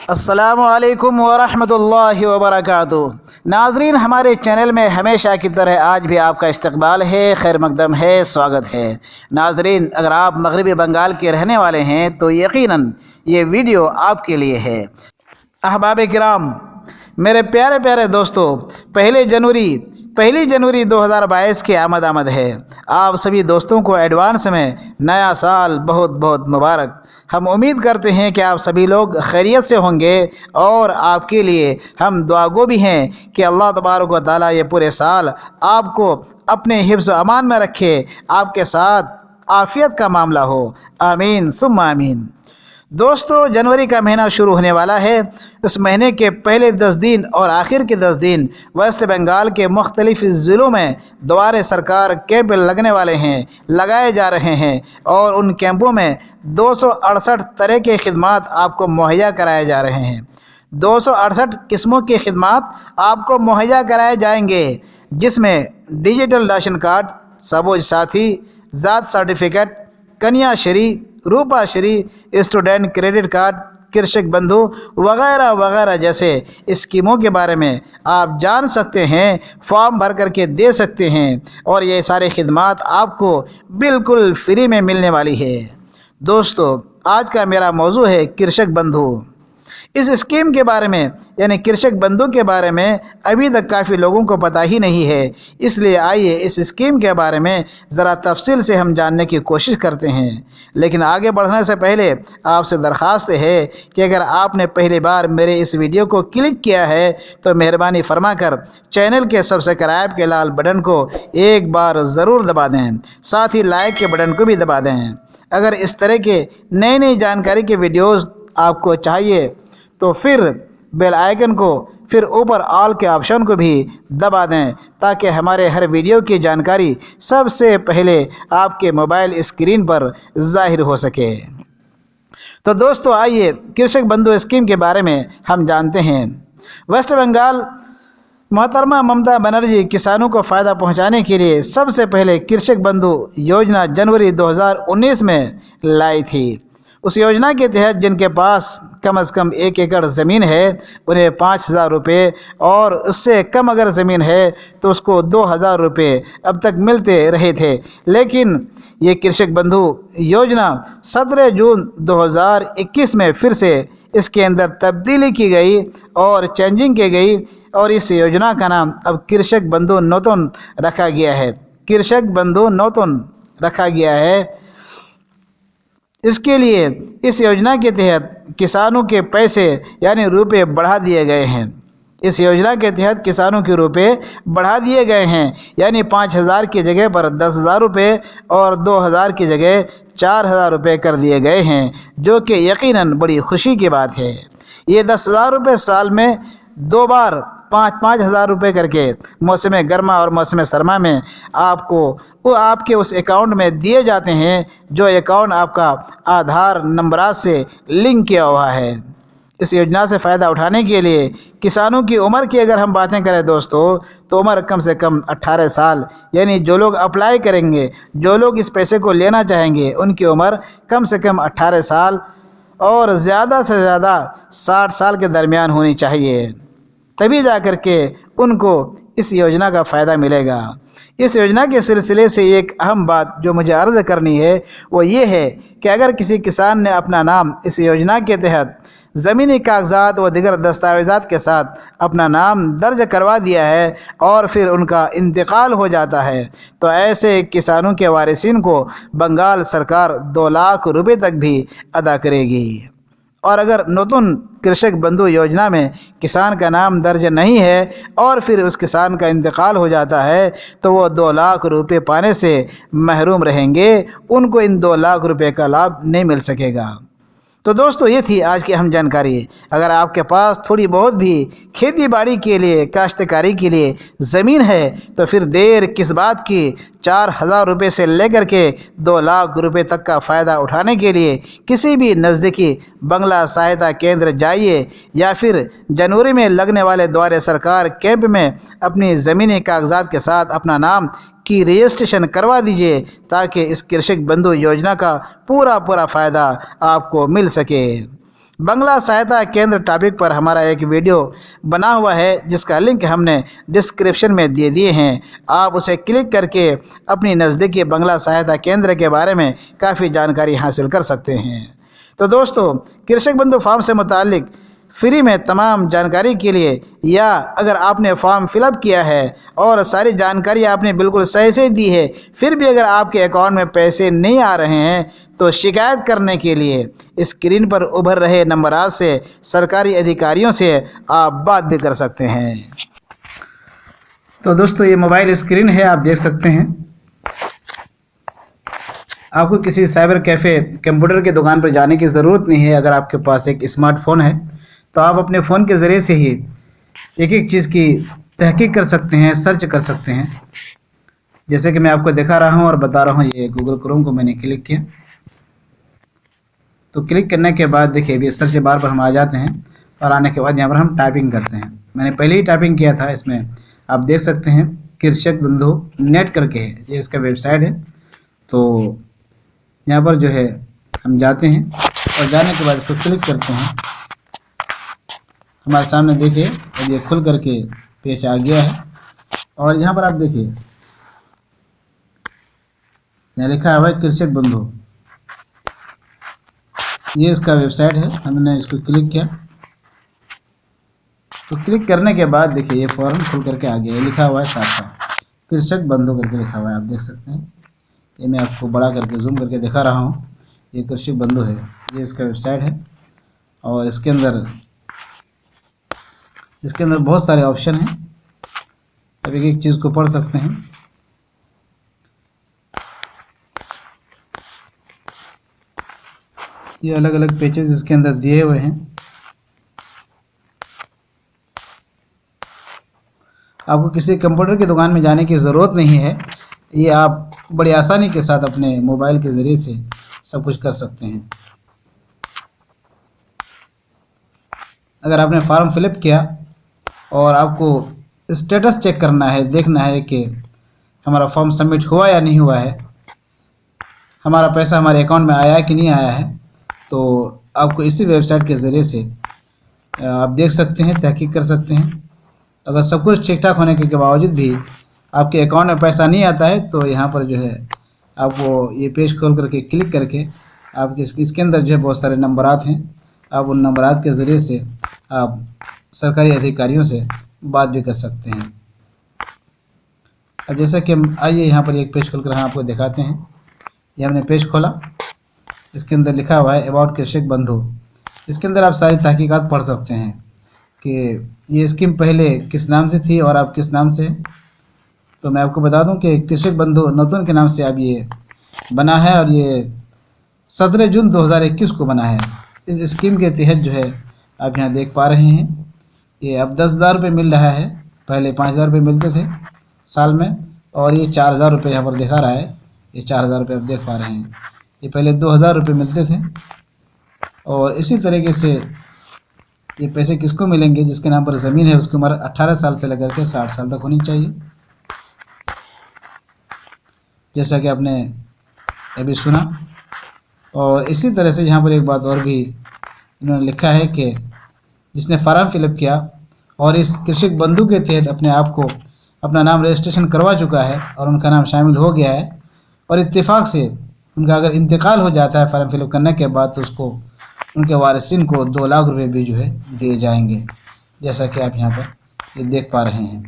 अस्सलामुअलैकुम वरहमतुल्लाहि वबरकातुहू। नाज़रीन, हमारे चैनल में हमेशा की तरह आज भी आपका इस्तकबाल है, खैर मकदम है, स्वागत है। नाज़रीन, अगर आप मगरबी बंगाल के रहने वाले हैं तो यकीनन ये वीडियो आपके लिए है। अहबाब किराम, मेरे प्यारे प्यारे दोस्तों, पहली जनवरी 2022 की आमद है। आप सभी दोस्तों को एडवांस में नया साल बहुत बहुत मुबारक। हम उम्मीद करते हैं कि आप सभी लोग खैरियत से होंगे और आपके लिए हम दुआगो भी हैं कि अल्लाह तबारक व तआला ये पूरे साल आपको अपने हिफ्ज़ अमान में रखे, आपके साथ आफ़ियत का मामला हो। आमीन सुम्मा आमीन। दोस्तों, जनवरी का महीना शुरू होने वाला है। उस महीने के पहले 10 दिन और आखिर के 10 दिन वेस्ट बंगाल के मुख्तलिफ़ ज़िलों में द्वारे सरकार कैंप लगाए जा रहे हैं और उन कैंपों में 268 तरह के खिदमात आपको मुहैया कराए जा रहे हैं। 268 किस्मों की खिदमात आपको मुहैया कराए जाएंगे, जिसमें digital ration card, Sabooj Sathi, ज़ात certificate, Kanyashree, Rupashree, student credit card, Krishak Bandhu वगैरह वगैरह जैसे स्कीमों के बारे में आप जान सकते हैं, फॉर्म भर करके दे सकते हैं और ये सारे खिदमात आपको बिल्कुल फ्री में मिलने वाली है। दोस्तों, आज का मेरा मौजू है कृषक बंधु। इस स्कीम के बारे में यानी कृषक बंधु के बारे में अभी तक काफ़ी लोगों को पता ही नहीं है, इसलिए आइए इस स्कीम के बारे में ज़रा तफसील से हम जानने की कोशिश करते हैं। लेकिन आगे बढ़ने से पहले आपसे दरख्वास्त है कि अगर आपने पहली बार मेरे इस वीडियो को क्लिक किया है तो मेहरबानी फरमाकर चैनल के सब्सक्राइब के लाल बटन को एक बार ज़रूर दबा दें, साथ ही लाइक के बटन को भी दबा दें। अगर इस तरह के नई जानकारी के वीडियोज़ आपको चाहिए तो फिर बेल आइकन को, फिर ऊपर ऑल के ऑप्शन को भी दबा दें, ताकि हमारे हर वीडियो की जानकारी सबसे पहले आपके मोबाइल स्क्रीन पर ज़ाहिर हो सके। तो दोस्तों, आइए कृषक बंधु स्कीम के बारे में हम जानते हैं। वेस्ट बंगाल मोहतरमा ममता बनर्जी किसानों को फ़ायदा पहुंचाने के लिए सबसे पहले कृषक बंधु योजना जनवरी 2019 में लाई थी। उस योजना के तहत जिनके पास कम से कम 1 एकड़ ज़मीन है उन्हें 5,000 रुपये, और उससे कम अगर ज़मीन है तो उसको 2,000 रुपये अब तक मिलते रहे थे। लेकिन ये कृषक बंधु योजना 17 जून 2021 में फिर से इसके अंदर तब्दीली की गई और चेंजिंग की गई, और इस योजना का नाम अब कृषक बंधु नोतन रखा गया है। कृषक बंधु नोतन रखा गया है। इसके लिए इस योजना के तहत किसानों के पैसे यानी रुपए बढ़ा दिए गए हैं। इस योजना के तहत किसानों के रुपए बढ़ा दिए गए हैं, यानी 5,000 की जगह पर 10,000 रुपये और 2,000 की जगह 4,000 रुपये कर दिए गए हैं, जो कि यकीनन बड़ी खुशी की बात है। ये 10,000 रुपये साल में 2 बार 5,000 रुपये करके मौसम गर्मा और मौसम सरमा में वो आपके उस अकाउंट में दिए जाते हैं, जो अकाउंट आपका आधार नंबरात से लिंक किया हुआ है। इस योजना से फ़ायदा उठाने के लिए किसानों की उम्र की अगर हम बातें करें दोस्तों, तो उम्र कम से कम 18 साल, यानी जो लोग अप्लाई करेंगे, जो लोग इस पैसे को लेना चाहेंगे, उनकी उम्र कम से कम 18 साल और ज़्यादा से ज़्यादा 60 साल के दरमियान होनी चाहिए, तभी जा कर के उनको इस योजना का फ़ायदा मिलेगा। इस योजना के सिलसिले से एक अहम बात जो मुझे अर्ज़ करनी है वो ये है कि अगर किसी किसान ने अपना नाम इस योजना के तहत ज़मीनी कागजात व दीगर दस्तावेज़ात के साथ अपना नाम दर्ज करवा दिया है और फिर उनका इंतकाल हो जाता है, तो ऐसे किसानों के वारिसिन को बंगाल सरकार 2 लाख रुपये तक भी अदा करेगी। और अगर नूतन कृषक बंधु योजना में किसान का नाम दर्ज नहीं है और फिर उस किसान का इंतकाल हो जाता है, तो वो 2 लाख रुपये पाने से महरूम रहेंगे, उनको इन 2 लाख रुपये का लाभ नहीं मिल सकेगा। तो दोस्तों, ये थी आज की अहम जानकारी। अगर आपके पास थोड़ी बहुत भी खेती बाड़ी के लिए, काश्तकारी के लिए ज़मीन है, तो फिर देर किस बात की। 4,000 रुपये से लेकर के 2 लाख रुपये तक का फ़ायदा उठाने के लिए किसी भी नज़दीकी बंगला सहायता केंद्र जाइए, या फिर जनवरी में लगने वाले द्वारे सरकार कैंप में अपनी ज़मीनी कागजात के साथ अपना नाम की रजिस्ट्रेशन करवा दीजिए, ताकि इस कृषक बंधु योजना का पूरा फ़ायदा आपको मिल सके। बंगला सहायता केंद्र टॉपिक पर हमारा एक वीडियो बना हुआ है जिसका लिंक हमने डिस्क्रिप्शन में दे दिए हैं। आप उसे क्लिक करके अपनी नज़दीकी बंगला सहायता केंद्र के बारे में काफ़ी जानकारी हासिल कर सकते हैं। तो दोस्तों, कृषक बंधु फार्म से मुतालिक फ्री में तमाम जानकारी के लिए, या अगर आपने फॉर्म फिलअप किया है और सारी जानकारी आपने बिल्कुल सही से दी है, फिर भी अगर आपके अकाउंट में पैसे नहीं आ रहे हैं, तो शिकायत करने के लिए स्क्रीन पर उभर रहे नंबरात से सरकारी अधिकारियों से आप बात भी कर सकते हैं। तो दोस्तों, ये मोबाइल स्क्रीन है, आप देख सकते हैं। आपको किसी साइबर कैफ़े कंप्यूटर की दुकान पर जाने की ज़रूरत नहीं है। अगर आपके पास एक स्मार्टफ़ोन है तो आप अपने फ़ोन के ज़रिए से ही एक एक चीज़ की तहकीक कर सकते हैं, सर्च कर सकते हैं। जैसे कि मैं आपको दिखा रहा हूं और बता रहा हूं, ये गूगल क्रोम को मैंने क्लिक किया। तो क्लिक करने के बाद देखिए अभी सर्च बार पर हम आ जाते हैं और आने के बाद यहाँ पर हम टाइपिंग करते हैं। मैंने पहले ही टाइपिंग किया था। इसमें आप देख सकते हैं कृषक बंधु नेट करके है, ये इसका वेबसाइट है। तो यहाँ पर जो है हम जाते हैं और जाने के बाद इसको क्लिक करते हैं। हमारे सामने देखिए अब ये खुल करके पेज आ गया है और यहाँ पर आप देखिए यहाँ लिखा है कृषक बंधु, ये इसका वेबसाइट है। हमने इसको क्लिक किया तो क्लिक करने के बाद देखिए ये फॉर्म खुल करके आ गया है। लिखा हुआ है साथ साथ कृषक बंधु करके लिखा हुआ है, आप देख सकते हैं। ये मैं आपको बड़ा करके जूम करके दिखा रहा हूँ। ये कृषक बंधु है, ये इसका वेबसाइट है और इसके अंदर बहुत सारे ऑप्शन हैं। अब एक एक चीज़ को पढ़ सकते हैं। ये अलग अलग पेजेस इसके अंदर दिए हुए हैं। आपको किसी कंप्यूटर की दुकान में जाने की ज़रूरत नहीं है। ये आप बड़ी आसानी के साथ अपने मोबाइल के ज़रिए से सब कुछ कर सकते हैं। अगर आपने फॉर्म फिलअप किया और आपको स्टेटस चेक करना है, देखना है कि हमारा फॉर्म सबमिट हुआ या नहीं हुआ है, हमारा पैसा हमारे अकाउंट में आया है कि नहीं आया है, तो आपको इसी वेबसाइट के ज़रिए से आप देख सकते हैं, तहकीक कर सकते हैं। अगर सब कुछ ठीक ठाक होने के बावजूद भी आपके अकाउंट में पैसा नहीं आता है, तो यहाँ पर जो है आपको ये पेज खोल करके क्लिक करके आप इसके अंदर जो है बहुत सारे नंबरात हैं। आप उन नंबरात के ज़रिए से आप सरकारी अधिकारियों से बात भी कर सकते हैं। अब जैसा कि आइए यहाँ पर एक पेज खोलकर हम आपको दिखाते हैं। ये हमने पेज खोला, इसके अंदर लिखा हुआ है अबाउट कृषक बंधु। इसके अंदर आप सारी तहकीकात पढ़ सकते हैं कि ये स्कीम पहले किस नाम से थी और अब किस नाम से है। तो मैं आपको बता दूं कि कृषक बंधु नतून के नाम से अब ये बना है और ये 17 जून 2021 को बना है। इस स्कीम के तहत जो है आप यहाँ देख पा रहे हैं, ये अब 10,000 रुपये मिल रहा है। पहले 5,000 रुपये मिलते थे साल में, और ये 4,000 रुपये यहाँ पर दिखा रहा है। ये 4,000 रुपये आप देख पा रहे हैं। ये पहले 2,000 रुपये मिलते थे। और इसी तरीके से ये पैसे किसको मिलेंगे? जिसके नाम पर ज़मीन है उसकी उम्र 18 साल से लेकर के 60 साल तक होनी चाहिए, जैसा कि आपने अभी सुना। और इसी तरह से यहाँ पर एक बात और भी इन्होंने लिखा है कि जिसने फार्म फिलअप किया और इस कृषक बंधु के तहत अपने आप को अपना नाम रजिस्ट्रेशन करवा चुका है और उनका नाम शामिल हो गया है, और इत्तेफाक से उनका अगर इंतकाल हो जाता है फार्म फिलअप करने के बाद, तो उसको उनके वारिसिन को 2 लाख रुपए भी जो है दिए जाएंगे, जैसा कि आप यहाँ पर ये देख पा रहे हैं।